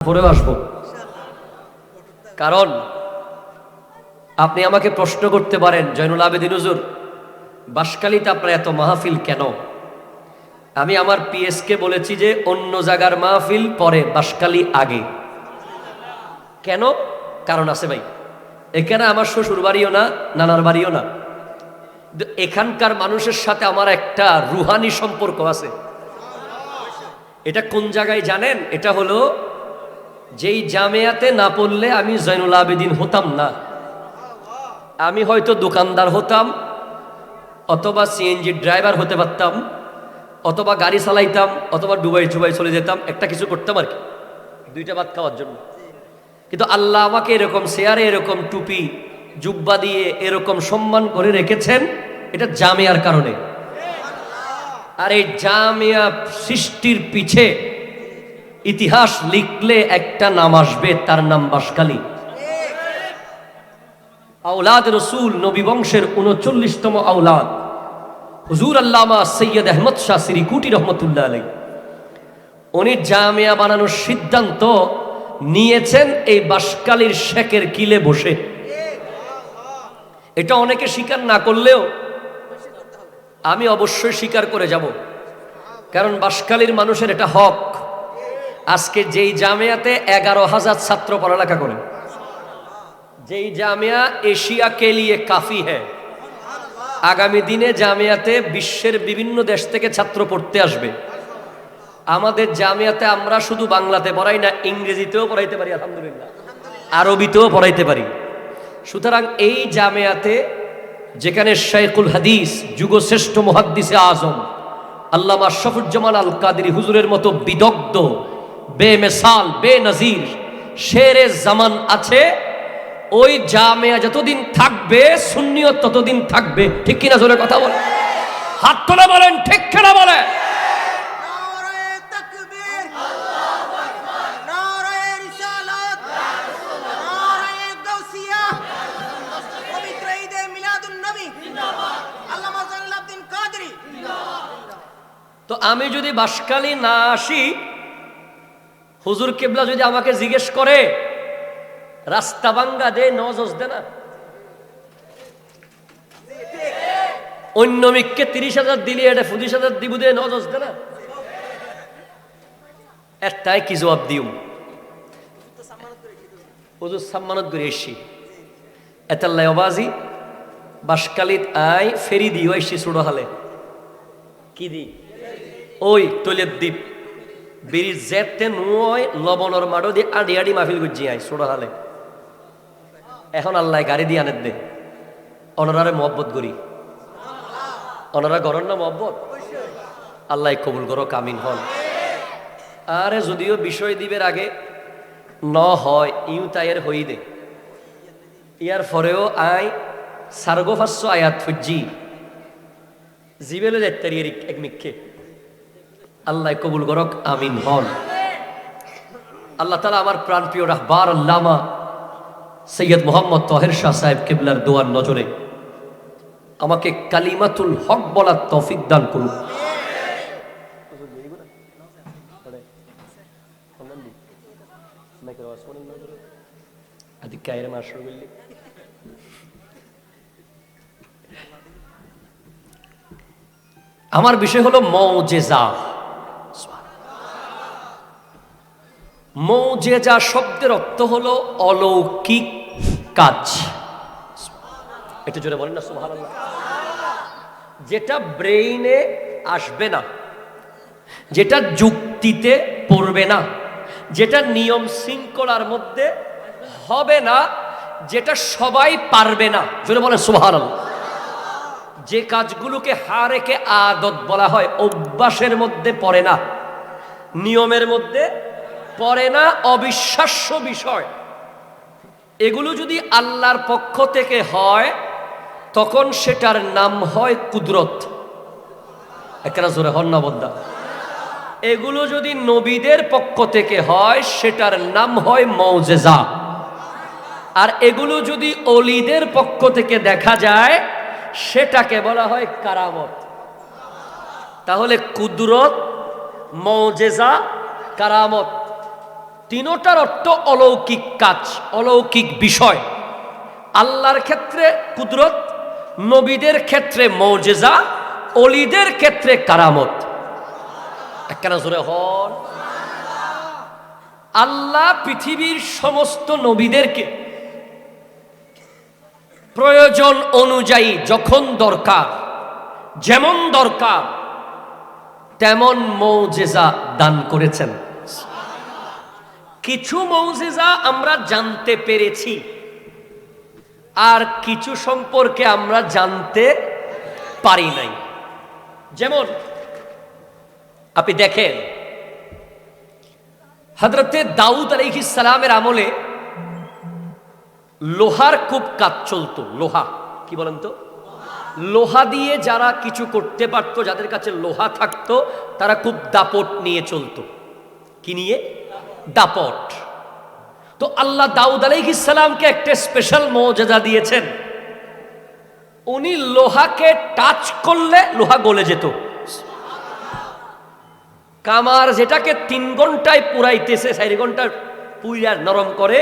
পরেও আসবো, কারণ আপনি আমাকে প্রশ্ন করতে পারেন, জয়নুল আবেদিন হুজুর, বাঁশখালীতে আপনার এত মাহফিল কেন? আমি আমার পিএসকে বলেছি যে অন্য জায়গার মাহফিল পরে, বাঁশখালী আগে। কেন? কারণ আছে ভাই, এখানে আমার শ্বশুর বাড়িও না, নানার বাড়িও না, এখানকার মানুষের সাথে আমার একটা রুহানি সম্পর্ক আছে। এটা কোন জায়গায় জানেন? এটা হলো যেই জামিয়াতে না পড়লে আমি জয়নুল আবেদিন হতাম না। আমি হয়তো দোকানদার হতাম, অথবা সিএনজি ড্রাইভার হতে পারতাম, অথবা গাড়ি চালাইতাম, অথবা ডুবাই চুবাই চলে যেতাম, একটা কিছু করতাম আর কি, দুইটা ভাত খাওয়ার জন্য। কিন্তু আল্লাহ আমাকে এরকম চেয়ারে, এরকম টুপি জুব্বা দিয়ে এরকম সম্মান করে রেখেছেন, এটা জামিয়ার কারণে। আর এই জামিয়া সৃষ্টির পিছে ইতিহাস লিখলে একটা নাম আসবে, তার নাম বাঁশখালী। আওলাদ রসুল, নবী বংশের ৩৯তম আওলাদ হুজুর আল্লামা সৈয়দ আহমদ শাহ সিরিকুটি রহমতুল্লাহ আলাইহি, উনি জামিয়া বানানোর সিদ্ধান্ত নিয়েছেন এই বাঁশখালীর শেখের কিলে বসে। এটা অনেকে স্বীকার না করলেও আমি অবশ্যই স্বীকার করে যাব, কারণ বাঁশখালীর মানুষের এটা হক। আজকে যেই জামিয়াতে 11,000 ছাত্র পড়ালেখা করে, যেই জামিয়া এশিয়া কে লিয়ে কাফি হ্যায়, আগামী দিনে জামিয়াতে বিশ্বের বিভিন্ন দেশ থেকে ছাত্র পড়তে আসবে। আমাদের জামিয়াতে আমরা শুধু বাংলাতে পড়াই না, ইংরেজিতেও পড়াইতে পারি, আলহামদুলিল্লাহ, আরবিতেও পড়াইতে পারি। সুতরাং এই জামিয়াতে যেখানে শাইখুল হাদিস, যুগশ্রেষ্ঠ মুহাদ্দিসে আজম আল্লামা শফিউজ্জামান আল কাদেরী হুজুরের মতো বিদগ্ধ, বেমিসাল, বেনজির শেরে জামান আছে, ওই জামিয়া যতদিন থাকবে সুন্নিয়ত ততদিন থাকবে। ঠিক কিনা? জোরে কথা বলে, হাত তোলা বলেন, ঠিক কিনা বলে। তো আমি যদি বাঁশখালী না আসি, হুজুর কেবলা যদি আমাকে জিজ্ঞেস করে রাস্তা ভাঙ্গা দে, নজজ দে না, অন্য মিককে 30,000 দিলি, এটা 25,000 দিব দে, নজজ দে না, একটাই কি জবাব দিও? হুজুর সম্মানত করে এসছি, এতাল্লাই অবাজি বাঁশখালীত আই ফেরি দিও এসছি, ছোড়ো হালে কি দি ওই তৈলের দ্বীপ বিড়ির জেতে নয় লবণর মাডো দিয়ে আড়ি আড়ি মাহফিল গুজি আই ছোড়ো হালে। এখন আল্লাহ গাড়ি দিয়ে আনে দে, অনরারে মহব্বত করি, অনরা গরর না মহব্বত, আল্লাহ কবুল করো, কামিন হন। আরে যদিও বিষয় দিবের আগে ন হয় ইউ তাইয়ের হই দে, ইয়ার পরেও আই সার্গো 500 আয়াত ফুজি জিবেলে দেখতারি এক মিক্ষে, আল্লাহ কবুল করক, আমিন হন। আল্লাহ তাআলা আমার প্রাণপ্রিয় রাহবার আল্লামা সৈয়দ মোহাম্মদ তাহের শাহ সাহেব কিবলার দোয়ার নজরে আমাকে কালিমাতুল হক বলার তৌফিক দান করুন। আমার বিষয় হলো মৌজেজা। মৌজেজা শব্দের অর্থ হলো অলৌকিক কাজ। একটু জোরে বলেন না সুবহানাল্লাহ। যেটা ব্রেইনে আসবে না, যেটা যুক্তিতে পড়বে না, যেটা নিয়ম শৃঙ্খলার মধ্যে হবে না, যেটা সবাই পারবে না, জোরে বলেন সুবহানাল্লাহ। যে কাজগুলোকে হারেকে আদত বলা হয়, অভ্যাসের মধ্যে পড়ে না, নিয়মের মধ্যে পড়ে না, অবিশ্বাস্য বিষয়, এগুলো যদি আল্লাহর পক্ষ থেকে হয় তখন সেটার নাম হয় কুদরত। একটা জোরে হন না বদ্দা। এগুলো যদি নবীদের পক্ষ থেকে হয় সেটার নাম হয় মৌজেজা। আর এগুলো যদি অলিদের পক্ষ থেকে দেখা যায় সেটাকে বলা হয় কারামত। তাহলে কুদরত, মৌজেজা, কারামত তিনোটার অর্থ অলৌকিক কাজ, অলৌকিক বিষয়। আল্লাহর ক্ষেত্রে কুদরত, নবীদের ক্ষেত্রে মুজিজা, ওলিদের ক্ষেত্রে কারামত। একখানা জোরে হন। আল্লাহ পৃথিবীর সমস্ত নবীদেরকে প্রয়োজন অনুযায়ী যখন দরকার, যেমন দরকার তেমন মুজিজা দান করেছেন। কিছু মুজিজা আমরা জানতে পেরেছি, আর কিছু সম্পর্কে আমরা জানতে পারি নাই। যেমন আপনি দেখেন, হযরতে দাউদ আলাইহিস সালামের আমলে লোহার খুব কাজ চলতো। লোহা কি বলেন তো? লোহা দিয়ে যারা কিছু করতে পারতো, যাদের কাছে লোহা থাকতো, তারা খুব দাপট নিয়ে চলতো। কি নিয়ে? দাপট। তো আল্লাহ দাউদ আলাইহিস সালামকে একটা স্পেশাল মুজিজা দিয়েছেন। উনি লোহাকে টাচ করলে লোহা গলে যেত। কামার যেটাকে 3 ঘন্টায় পুরাইতেছে 4 ঘন্টা পুইরা নরম করে,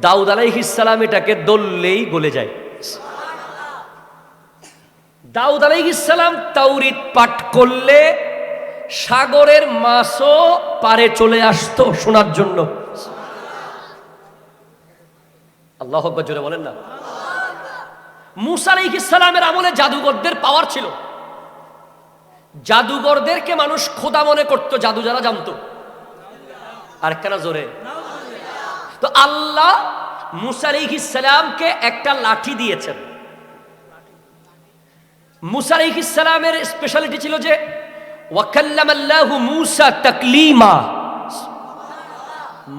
দাউদ আলাইহিস সালাম এটাকে দললেই গলে যায়। দাউদ আলাইহিস সালাম তাওরীত পাঠ করলে সাগরের মাছও পারে চলে আসতো শোনার জন্য। আল্লাহু আকবার, জোরে বলেন না। মূসা আলাইহিস সালামের আমলে জাদুকরদের পাওয়ার ছিল। জাদুকরদেরকে মানুষ খোদা মনে করত, জাদু যারা জানতো। আর কেন জোরে? তো আল্লাহ মূসা আলাইহিস সালামকে একটা লাঠি দিয়েছেন। মূসা আলাইহিস সালামের স্পেশালিটি ছিল যে ওয়া কাল্লামাল্লাহু মূসা তাকলিমা।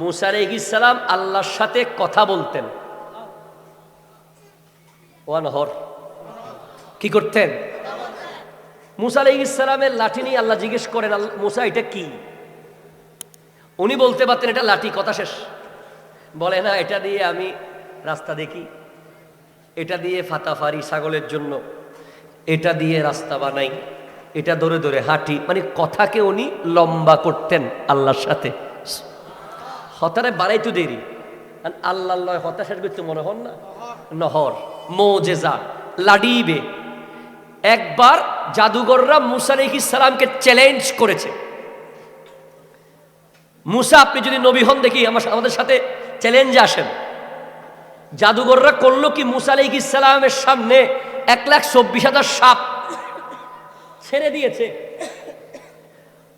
মূসা আলাইহিস সালাম আল্লাহর সাথে কথা বলতেন। ওয়ানহর কি করতেন? মূসা আলাইহিস সালামের লাঠি নিয়ে আল্লাহ জিজ্ঞেস করেন, মূসা এটা কি? উনি বলতে পারতেন এটা লাঠি, কথা শেষ। বলে না, এটা দিয়ে আমি রাস্তা দেখি, এটা দিয়ে ফাতাফারি ছাগলের জন্য, এটা দিয়ে রাস্তা বানাই, এটা ধরে ধরে হাঁটি। মানে কথাকে উনি লম্বা করতেন আল্লাহর সাথে। হতারে বাড়াইতো দেরি, আল্লাহ হতা শেষ করতে মনে হন না। নহর মুজিজা লাডিবে। একবার জাদুঘররা মূসা আলাইহিস সালামকে চ্যালেঞ্জ করেছে, মূসা আপনি যদি নবী হন দেখি আমাদের সাথে চ্যালেঞ্জে আসেন। জাদুঘররা করলো কি, মূসা আলাইহিস সালামের সামনে 1,24,000 সাপ ছেড়ে দিয়েছে।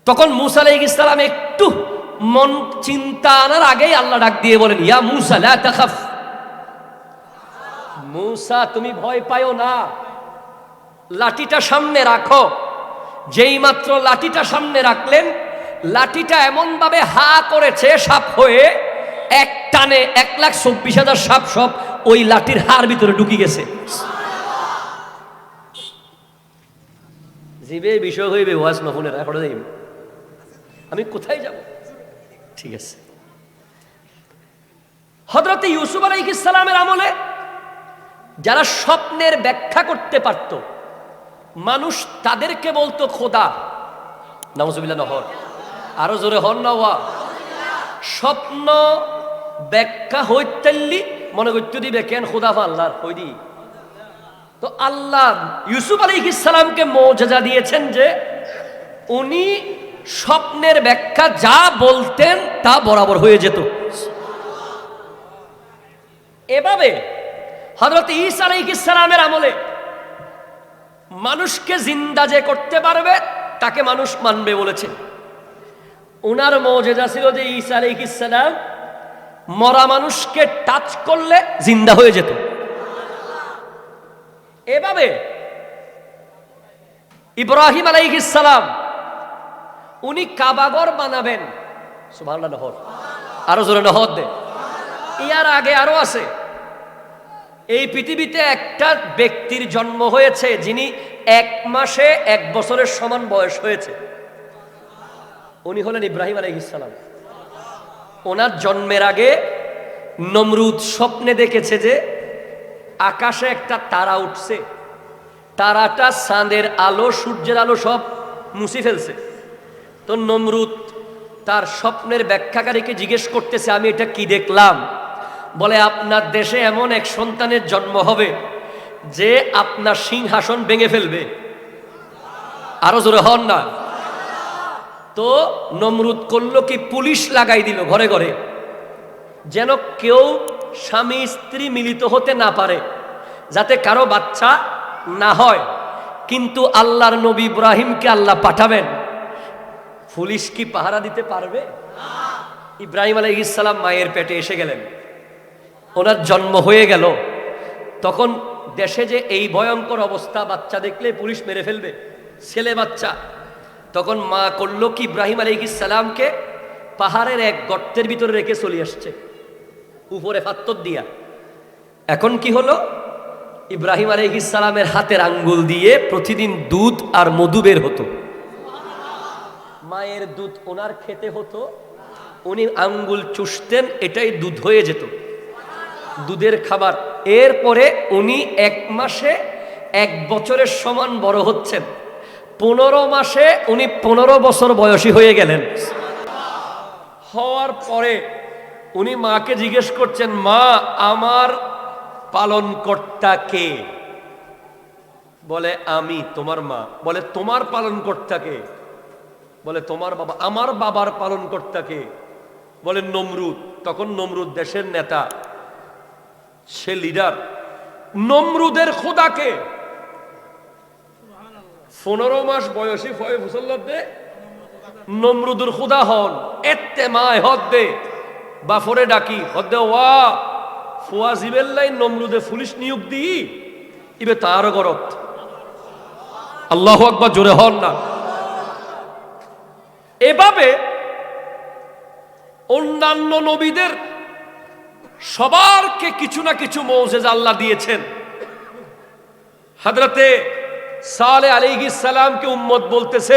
তখন মূসা আলাইহিস সালাম একটু মন চিন্তা আনার আগেই আল্লাহ ডাক দিয়ে বলেন, ইয়া মূসা লা তাখাফ। মূসা তুমি ভয় পাও না, লাঠিটা সামনে রাখো। যেই মাত্র লাঠিটা সামনে রাখলেন, লাঠিটা এমন ভাবে হা করেছে সাপ হয়ে, এক টানে 1,24,000 সাপ সব ওই লাঠির হাড় ভিতরে ঢুকে গেছে। জিবে বিষয় হইবে ওয়াজ মাহফিলের এখন যাইব, আমি কোথায় যাব? ঠিক আছে। হযরত ইউসুফ আলাইহিস সালামের আমলে যারা স্বপ্নের ব্যাখ্যা করতে পারত, মানুষ তাদেরকে বলতো খোদা। নাউজুবিল্লাহ, নহর আরো জোরে হন না ওয়া। স্বপ্ন ব্যাখ্যা হইতেলি মনে করতে দিবে কেন খোদা আল্লাহর হই দি। তো আল্লাহ ইউসুফ আলাইহিস সালামকে মুজিজা দিয়েছেন যে উনি স্বপ্নের ব্যাখ্যা যা বলতেন তা বরাবর হয়ে যেত। এভাবে হযরত ঈসা আলাইহিস সালামের আমলে মানুষকে জিন্দা যে করতে পারবে তাকে মানুষ মানবে বলেছে। উনার মুজিজা ছিল যে ঈসা আলাইহিস সালাম মরা মানুষকে টাচ করলে জিন্দা হয়ে যেত। এভাবে ইব্রাহিম আলাইহিস সালাম উনি কাবাঘর বানাবেন। সুবহানাল্লাহ, নহর আরো জোরে নহর দে। ইয়ার আগে আরো আছে। এই পৃথিবীতে একটা ব্যক্তির জন্ম হয়েছে যিনি 1 মাসে 1 বছরের সমান বয়স হয়েছে। উনি হলেন ইব্রাহিম আলাইহিস সালাম। ওনার জন্মের আগে নমরুদ স্বপ্নে দেখেছে যে আকাশে একটা তারা উঠছে, তারাটা চাঁদের আলো সূর্যের আলো সব মুছে ফেলছে। তো নমরুদ তার স্বপ্নের ব্যাখ্যাকারীকে জিজ্ঞেস করতেছে, আমি এটা কি দেখলাম? বলে, আপনার দেশে এমন এক সন্তানের জন্ম হবে যে আপনার সিংহাসন ভেঙে ফেলবে। আরো জোরে হন না। তো নমরুদ করলো কি, পুলিশ লাগাই দিল ঘরে ঘরে, যেন কেউ স্বামী স্ত্রী মিলিত হতে না পারে, যাতে কারো বাচ্চা না হয়। কিন্তু আল্লাহর নবী ইব্রাহিমকে আল্লাহ পাঠাবেন, পুলিশ কি পাহারা দিতে পারবে? ইব্রাহিম আলাইহিস সালাম মায়ের পেটে এসে গেলেন, ওনার জন্ম হয়ে গেল। তখন দেশে যে এই ভয়ঙ্কর অবস্থা, বাচ্চা দেখলে পুলিশ মেরে ফেলবে, ছেলে বাচ্চা। তখন মা করলো কি, ইব্রাহিম আলাইহিস সালামকে পাহাড়ের এক গর্তের ভিতরে রেখে চলে আসছে, উপরে পাথর দিয়া। এখন কি হলো, ইব্রাহিম আলাইহিস সালামের হাতের আঙ্গুল দিয়ে প্রতিদিন দুধ আর মধু বের হতো। মায়ের দুধ ওনার খেতে হতো, উনি আঙ্গুল চুষতেন, এটাই দুধ হয়ে যেত, দুধের খাবার। এরপরে উনি 1 মাসে 1 বছরের সমান বড় হচ্ছেন। 15 মাসে উনি 15 বছর বয়সী হয়ে গেলেন। হওয়ার পরে উনি মাকে জিজ্ঞেস করছেন, মা, আমার পালনকর্তা কে? বলে, আমি তোমার মা। বলে, তোমার পালনকর্তা কে? বলে, তোমার বাবা। আমার বাবার পালনকর্তা কে? বলে, নমরুদ। তখন নমরুদ দেশের নেতা, সে লিডার। নমরুদের খোদাকে 15 মাস বয়সী ফয়ফুসল্লাদে নমরুদুর খোদা হন। এতে মায় হদ্দে বাফরে ডাকি হদ্দে ওয়া ফুয়া জিবেল্লাই নমরুদে পুলিশ নিয়োগ দি ইবে তার গরত। আল্লাহু আকবার, জোরে হন না। এভাবে অন্যান্য নবীদের সবারকে কিছু না কিছু মুজিজা আল্লাহ দিয়েছেন। হযরতে সালেহ আলাইহিস সালামকে উম্মত বলতেছে,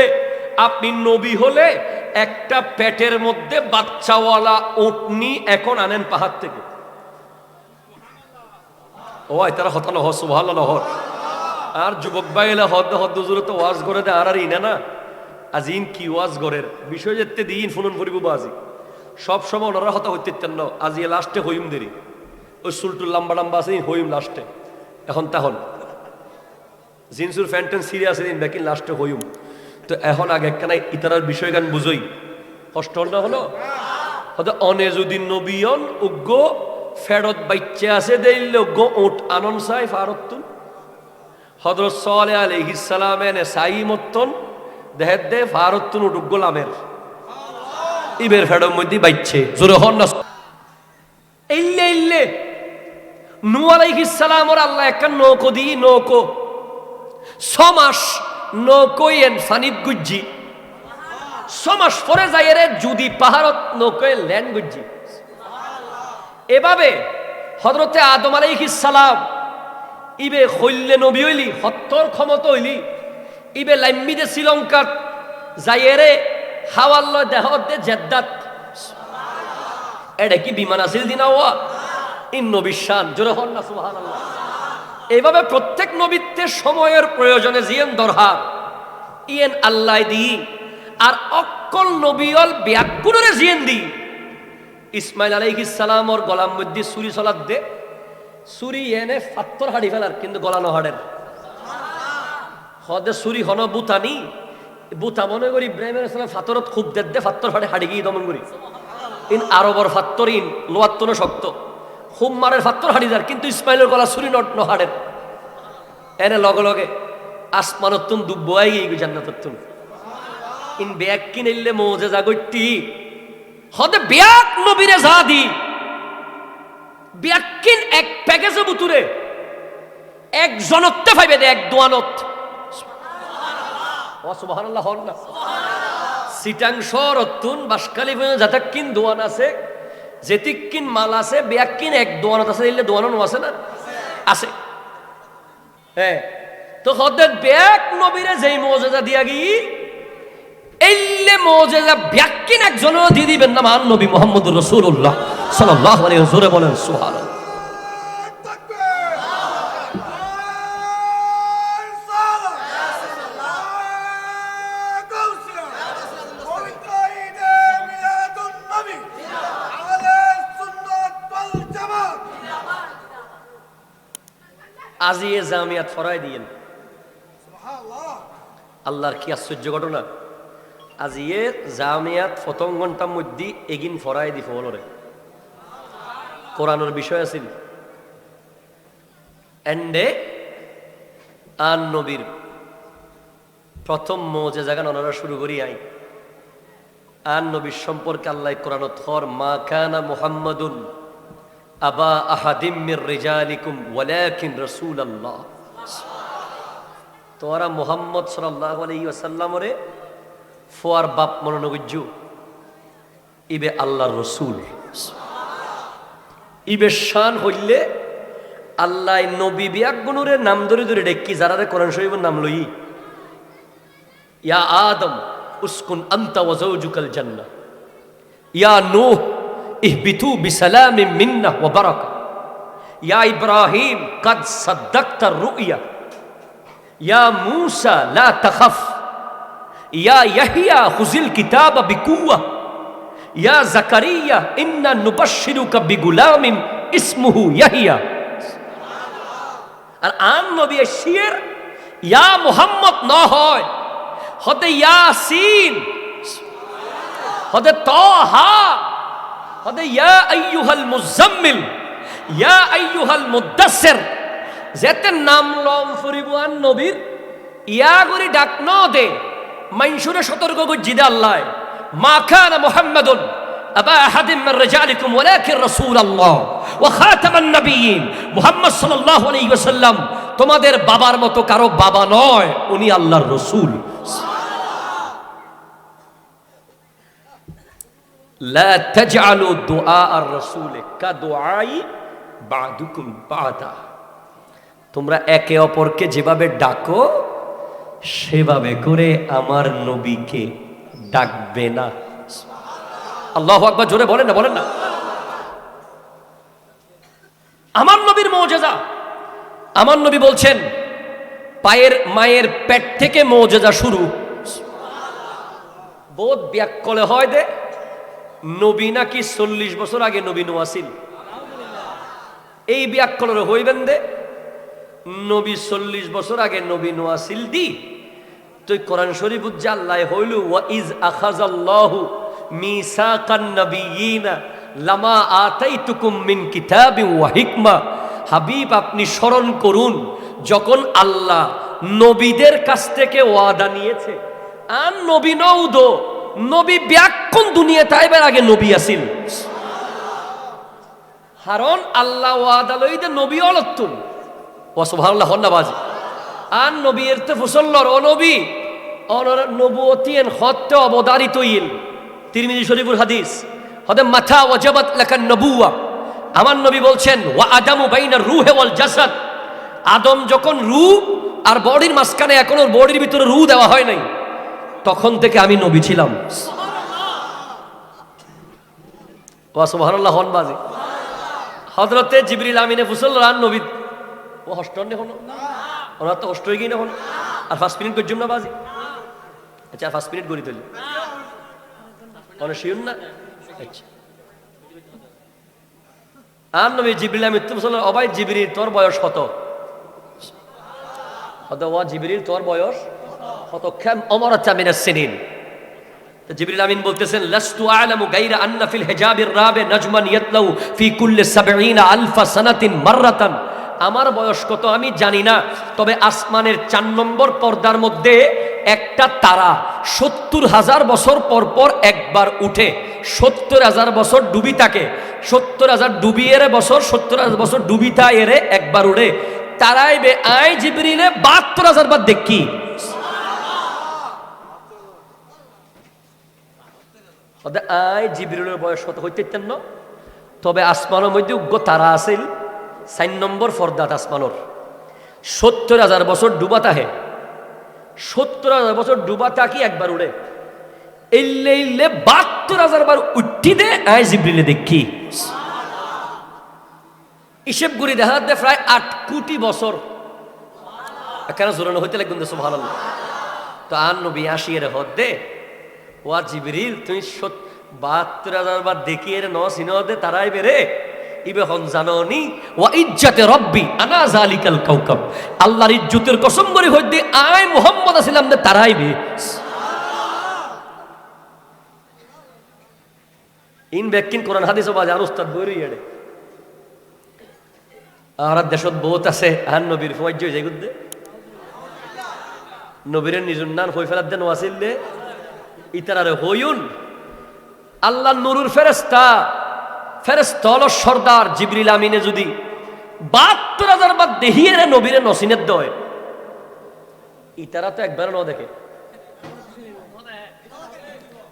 আপনি নবী হলে একটা পেটের মধ্যে বাচ্চাওয়ালা উটনি এখন আনেন পাহাড় থেকে। ও তারা হতানো হ সুবহানাল্লাহ। আর যুবক ভাইলা হদ্দ হদ্দ জুরে তো ওয়াজ করে দে, আর ইনা না আজিন কি ওয়াজ গরের বিষয় যেতে দিন ফুনন ফরিব বাজি সব সময় ওনারা হতা হইতেন না। আজি লাস্টে হইম দেরি, ওই সুলটুল লম্বা লম্বা আছে হইম লাস্টে। এখন তখন জিন্সুর ফ্যান্টেন সিরিয়াস দিন বাকি লাস্টে হইম। তো এখন আগে একখানা ইতারার বিষয় গান বুঝই কষ্ট না হলো। হয়তো অনে যদি নবীন উগ্র ফেরত বাচ্চা আছে দেইলে উগ্র ওট আনন চাই ফারতুন। হযরত সালেহ আলাইহিস সালাম এনে সাই মতন দেহের দে ফারতুন উগ্র লামের ইবের ফেডর মধ্যে বাইচ্ছে জোরে হন না। ইল্লে ইল্লে নূহ আলাইহিস সালাম ওর আল্লাহ একটা নৌকো দি, নৌকো 6 মাস নৌকোয়েন ফানিত গুজ্জি, 6 মাস পরে যাই রে যদি পাহাড়ত নৌকোয় ল্যান্ড গুজ্জি। এভাবে হযরতে আদম আলাইহিস সালাম ইবে হইলে নবী হইলি, হত্তর ক্ষমতা হইলি, ইবে লাম্মি দে শ্রীলঙ্কার যাই রে হাওয়াল্ল দেহ দে জেদ্দাত। এটা কি বিমান আসিল দিনা ওয়া ইন নবী শান, জোরে হন না সুবহানাল্লাহ। এইভাবে প্রত্যেক নবীত্বের সময়ের প্রয়োজনে জিয়েন দরহার ইয়েন আল্লাহ দি। আর অক্কল নবীল ব্যাকুণরে জিয়েন দি। ইসমাইল আলাইহিস সালাম ওর গলার মধ্যে ছুরি চলাত দে, ছুরি এনে ফাত্তর হাড়ি ফেলার, কিন্তু গলানো হাড়ের হদে ছুরি হন বুতানি বুতা মনে করি ইব্রাহিম আলাইহিস সালাম ফাতরত খুব দে ফাত্তর হাড়ে হাড়ি গিয়ে দমন করি। ইন আরবর ফাত্তর ইন লোয়াত্তন শক্ত খুব মারের ফাত্তর হাড়ি যার, কিন্তু ইসমাইলের গলা ছুরি নহাড়ের এনে লগে লগে আসমানতুন দুব্বাই গিয়ে জান্নাতুন। ইন ব্যাগ কিনলে মুজিজা গইতি হদে ব্যাগ নবীরে যা দি ব্যাগ কিন এক প্যাকেজে বুতুরে এক জনত্বে পাইবে দে, এক দোয়ানত। ও সুবহানাল্লাহ হন না। সিটাং শহরতুন বাসকালি যাতাকিন দোয়ান আছে, যেতিকিন মাল আছে, ব্যাকিন এক দোয়ানত আছে, দিলে দোয়ানো আছে না আছে। হ্যাঁ, তো হদের ব্যাক নবীরে যেই মুজিজা দিয়া গি এইলে মুজিজা ব্যাকিন একজনও দিয়ে দিবেন না মান নবী মুহাম্মদুর রাসূলুল্লাহ সাল্লাল্লাহু আলাইহি ওয়াসাল্লাম। বলেন সুবহানাল্লাহ। আজিয়ে জামিয়াত ফরাই দিয়েন। আল্লাহর কি আশ্চর্য ঘটনা, আজিয়ে জামিয়াত প্রথম ঘন্টার মধ্যে এগিন ফরাই দি ফলরে কোরআনের বিষয় আছিল। এন্ডে আন নবীর প্রথম মুজিজা ওনারা শুরু করি আই আন নবীর সম্পর্কে আল্লাহ কোরআন থর মা কানা মুহাম্মাদুন আবা আহাদিম মির রিজালিকুম ওয়ালাকিন রাসূলুল্লাহ। তোরা মুহাম্মদ সাল্লাল্লাহু আলাইহি ওয়াসাল্লামরে ফোয়ার বাপ মনোনগজ্জু ইবে আল্লাহর রাসূল। ইবে শান হইলে আল্লাহ নবী বিয়াক গুনুরে নাম ধরে ধরে ডেকি যারা কোরআন শরীফের নাম লই, ইয়া আদম উসকুন আনতা ওয়া যাওজুকাল জান্নাহ, ইয়া নূহ ইহবিতু বিসালামিন মিন্না ওয়া বারাকা, ইয়া ইব্রাহিম কাদ সাদ্দাকতা রুইয়া, ইয়া মূসা লা তাখাফ, ইয়া ইয়াহইয়া খুযিল কিতাবা বিকুওয়া, ইয়া যাকারিয়া ইন্না নুবাশশিরুকা বিগুলামিন ইসমুহু ইয়াহইয়া। আর আন নবী শির ইয়া মুহাম্মদ ন হয়, হতে ইয়াসিন, হতে তাহা, হতে ইয়া আইয়ুহাল মুজাম্মিল, ইয়া আইয়ুহাল মুদ্দাসসির। যেতে নাম লম ফুরিব আন নবীর ইয়া করি ডাক ন দে মাইনসুরে সতর্ক গজ্জি দে আল্লাহ মা কানা মুহাম্মাদুন আবা আহাদিম মির রিজালিকুম ওয়ালাকিন রাসূলুল্লাহ ওয়া খাতামান নবিয়্যিন। মুহাম্মদ সাল্লাল্লাহু আলাইহি ওয়াসাল্লাম তোমাদের বাবার মতো কারো বাবা নয়, উনি আল্লাহর রাসূল। লা তাজআলু দুআ আর রাসূল কাদুআই বা'দুকুম বা'দা। তোমরা একে অপরকে যেভাবে ডাকো সেভাবে করে আমার নবীকে ডাকবে না। আল্লাহু আকবার, জোরে বলেন না, বলেন না। আমার নবীর মুজিজা, আমার নবী বলছেন পায়ের মায়ের পেট থেকে মুজিজা শুরু। বোধ ব্যাককলে হয় দে নবী নাকি 40 বছর আগে নবী নোয়াছিল, এই ব্যাককলের হইবেন দে নবী 40 বছর আগে নবী নোয়াছিল দি। তুই কোরআন শরীফ উজ্জা আল্লাহ হইল ওয়া ইজ আখাযাল্লাহু মিসাকান নাবিয়িনা লামা আতাইতুকুম মিন কিতাবিন ওয়া হিকমা। হাবিব আপনি স্মরণ করুন যখন আল্লাহ নবীদের কাছ থেকে ওয়াদা নিয়েছে। আর নবী নৌদ নবী ব্যাকুন দুনিয়া তাইবার আগে নবী আসিল, কারণ আল্লাহ ওয়াদা লইতে নবী অলত্তুন ওয়া সুবহানাল্লাহ হন্নাবাজি। আর নবী এর তে ফুসল্লর ও নবী অনর নবুয়তিন হত্যা অবদারিত ইল। তিরমিজি শরীফুল হাদিস হদে মাথা ওয়াজাবাত লাকান নবুওয়া। আমার নবী বলছেন ওয়া আদামু বাইনার রূহে ওয়াল জাসাদ। আদম যখন রূহ আর বডির মাঝখানে এখনো বডির ভিতরে রূহ দেওয়া হয় নাই, তখন থেকে আমি নবী ছিলাম। ওয়া সুবহানাল্লাহ হনবাজি। হযরতে জিবরিল আমিনে ফুসল্লাহ আর নবী ও হস্টনে হলো ওরা তো হস্ট হয়ে গিয়ে না হলো আর 5 মিনিট করছুম না বাজি। আচ্ছা 5 মিনিট গড়ি তুলি অনেক শিউন না। আচ্ছা আর নবী জিবরিল আমিন ফুসল্লাহ অবাই জিবরিল তোর বয়স কত? হদ ওয়া জিবরিল তোর বয়স কত? কাম উমরাতা মিনাস সিনিন। তো জিবরিল আমিন বলতেছেন লাস্তু আ'লামু গায়রা আন্না ফিল হিজাবির রাবে নাজমান ইয়াতলাউ ফি কুল্লি 70 আলফ সানাতিন মাররাতান। আমার বয়স কত আমি জানি না, তবে আসমানের 4 নম্বর পর্দার মধ্যে একটা তারা 70,000 বছর পর পর একবার উঠে। 70,000 বছর ডুবি থাকে, 70,000 ডুবি এর বছর 70,000 বছর ডুবি তা এরে একবার উঠে। তারাই বে আই জিবরিলে 72,000 বার দেখি। আই জিবরিলের বয়স কত হইতে না, তবে আসমানের মধ্যে উগ্র তারা আছিল 4 নম্বর ফর্দাত আসমানোর 70,000 বছর ডুবা তাহে। 70,000 বছর ডুবা তাকি একবার উড়ে এলে এলে 72,000 বার উঠি দে আই জিবরিলে দেখি। হিসেব করি দেখা দে প্রায় 8 কোটি বছর কেন জোরানো হইতে লাগবে সুবহানাল্লাহ। তো আর নবী আসিয়ে হদ দে ওয়া জিবরিল তুই 72,000 বার দেখিয়ে ন সিনো দে তারাই বেরে ইবে হন জাননি ওয়া ইজ্জাতে রব্বি আনা যালিকাল কাওকাব, আল্লাহর ইজ্জতের কসম করে হইতে আয় মুহাম্মদ আছিলাম দে তারাইবে। ইন ব্যাকিন কোরআন হাদিস বাজার উস্তাদ বইরই এড়ে আর দেশত বহুত আছে আর নবীর ফওয়াজ্জ হই যাইগুদে নবীর নিজুন নান হই ফেলাত দেন ওয়াসিল দে ইতারারে হইউন আল্লাহ নুরুর ফেরেশতা হলো সর্দার জিবরিল আমিনে যদি ৭২,০০০ বার দেহিয়ে রে নবীরে নসিনের দয় ইতারা তো একবার ন দেখে,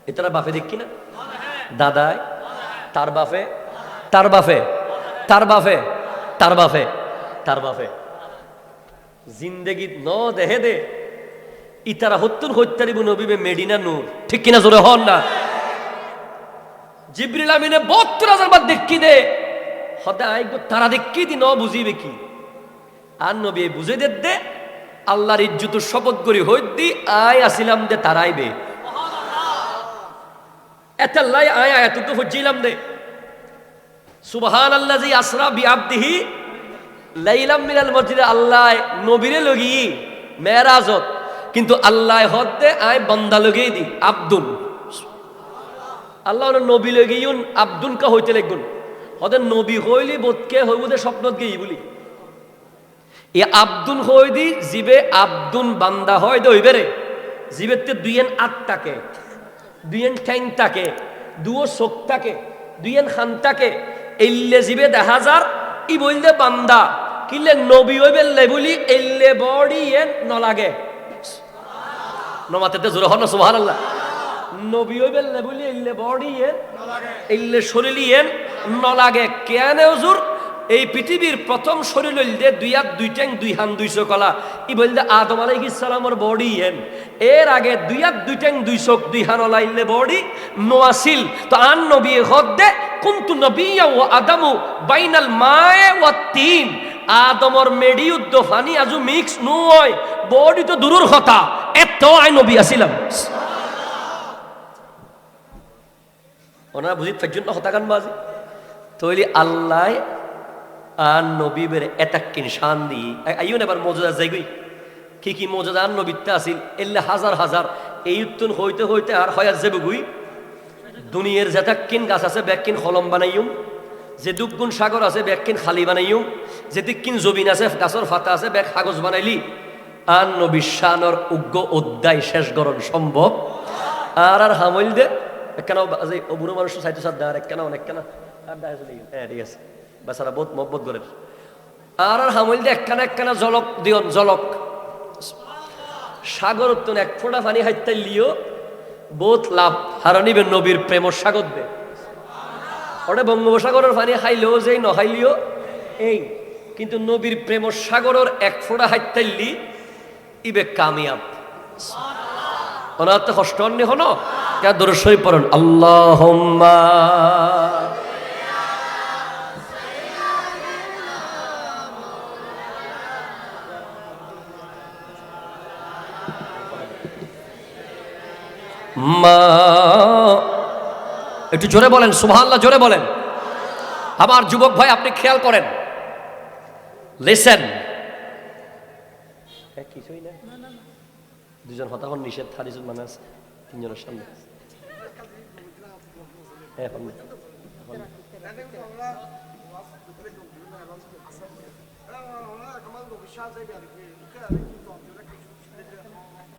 ইতারা বাপে দেখি না দাদায় তার বাপে তার বাপে তার বাপে তার বাপে তার বাপে জিন্দেগি ন দেহে দে ইতারা হত্যুন হত্যারিব নবীবে মেডিনা নূর, ঠিক কিনা জোরে হন না। জিবরিল আমিনে ৭২,০০০ বার দেখি দে সদায় তারা দেখি দি ন বুঝিবে কি আর নবী বুঝে দে আল্লাহর ইজ্জত শপথ করি হই দি আয় আসিলাম দে তারাইবে এতাল্লাই আয় এতটুকু হচ্ছিলাম দে সুবহানাল্লাযী আসরা বিআবদিহি লাইলাম মিনাল মসজিদে, আল্লাহ নবীরে লগি মেরাজত কিন্তু আল্লাহ হদ্দে আয় বান্দা লগেই দি আব্দুল আল্লাহ নবী লগিউন আব্দুল কা হইতে লাগগুন হদে নবী হইলি বোধকে হইবুদে স্বপ্নত গেই বলি এ আব্দুল হই দি জিবে আব্দুল বান্দা হয় দে হইবে রে জিবেতে দুইয়েন আট থাকে দুইয়েন ঠ্যাং থাকে দুও চোখ থাকে দুইয়েন খান থাকে এল্লে জিবে দেখা যার ই বললে বান্দা কিলে নবী হইবে বলি এল্লে বডি এন ন লাগে নমাতে জোরে হন সুবহানাল্লাহ নবী হইবে বলি এল্লে বডি এন এল্লে শরীলি এন ন লাগে কেন হুজুর এই পৃথিবীর প্রথম শরীর হইল দুই হাত দুই ট্যাং দুই হান 200 কলা ই বলতে আদম আলাইহিস সালামের বডি এন এর আগে দুই হাত দুই ট্যাং দুই চোখ দুই হান লাইলে বডি নোয়াসিল তো আন নবী হদ্দে কুনতু নবিয়্যা ওয়া আদামু বাইনাল মায়ে ওয়া তিন আদমর মেডি উদ্দ ফানি আজু মিক্স নয় বডি তো দূরের কথা এত আই নবী আছিলাম ওনারা বুঝি ফজুন হতাগান বাজি তৈলি আল্লাহ আর নবীবের এটাক্কিন শান দি আইউন এবার মজুদা যাইগই কি মজুদা আর নবীতে আসিল এল্লে হাজার হাজার এই উত্তন হইতে হইতে আর হয়া যাবগুই দুনিয়ার যেটাক্কিন গাছ আছে ব্যাককিন কলম বানাইউম যে দুগুণ সাগর আছে ব্যাককিন খালি বানাইউম যে দিককিন জবিন আছে গাছর ফাতা আছে ব্যাক কাগজ বানাইলি আর নবী শানর উগ্র অধ্যায় শেষ গরণ সম্ভব আর আর হামল দে কেন ও বুড়ো মানুষ সাইতে সাদ আর কেন অনেক কেন আর দেখা চলে হ্যাঁ ঠিক আছে বেচারা বহুত মহব্বত করেন আর আর হামল দিয়ে একখানা জলক দিয়ন জলক সাগর উত্তন এক ফোঁটা পানি হাইতে লিও বহুত লাভ হারানিবে নবীর প্রেম সাগর দে ওটা বঙ্গোপসাগরের পানি খাইলেও যে নখাইলিও এই কিন্তু নবীর প্রেম সাগরের এক ফোঁটা হাইতে লি ইবে কামিয়াব ওনার তো কষ্ট অন্য হনো কে দরসই পড়েন আল্লাহুম্মা মা একটু জোরে বলেন সুবহানাল্লাহ জোরে বলেন আমার যুবক ভাই আপনি খেয়াল করেন লিসেন কিছুই না দুজন হতাহন নিষেধ হাদিসুল মানে আছে তিনজনের সামনে এখন